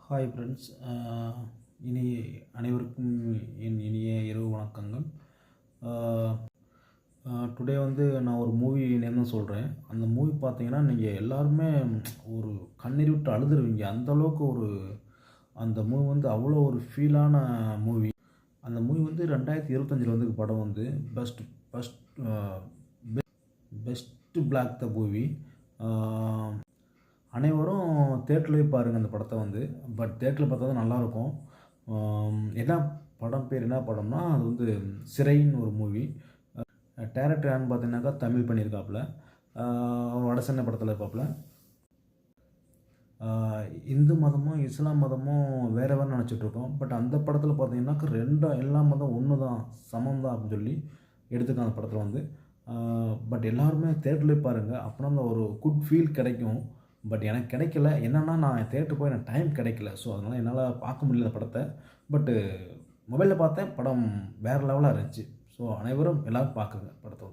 Hi friends. இனி அனைவருக்கும் என் இனிய இரவு வணக்கங்கள். டுடே வந்து நான் ஒரு மூவி நேம் தான் சொல்கிறேன். அந்த மூவி பார்த்தீங்கன்னா நீங்கள் எல்லாருமே ஒரு கண்ணீர் விட்டு அழுதுருவீங்க. அந்தளவுக்கு அந்த மூவி வந்து அவ்வளோ ஒரு ஃபீலான மூவி. அந்த மூவி வந்து 2025 வந்து படம் வந்து best first best block the movie. அனைவரும் தேட்டர்லேயே பாருங்கள் அந்த படத்தை வந்து. பட் தேட்டரில் பார்த்தா தான் நல்லாயிருக்கும். என்ன படம் பேர் என்ன படம்னா அது வந்து சிறைன்னு ஒரு மூவி. டேரக்டர் யாருன்னு பார்த்தீங்கன்னாக்கா தமிழ் பண்ணியிருக்காப்புல. வட சென்னை படத்தில் இருப்பாப்புல. இந்து மதமும் இஸ்லாம் மதமும் வேறு வேறு நினச்சிட்ருக்கோம். பட் அந்த படத்தில் பார்த்தீங்கன்னாக்கா எல்லா மதம் ஒன்று தான், சமம் தான் அப்படின்னு சொல்லி எடுத்துக்காங்க அந்த படத்தில் வந்து. பட் எல்லாருமே தேட்டர்லேயே பாருங்கள். அப்போனா அந்த ஒரு குட் ஃபீல் கிடைக்கும். பட் எனக்கு கிடைக்கல. என்னென்னா நான் தேட்டர் போய் எனக்கு டைம் கிடைக்கல. ஸோ அதனால் என்னால் பார்க்க முடியல படத்தை. பட்டு மொபைலில் பார்த்தேன். படம் வேறு லெவலாக இருந்துச்சு. ஸோ அனைவரும் எல்லோரும் பார்க்குங்க படத்தை.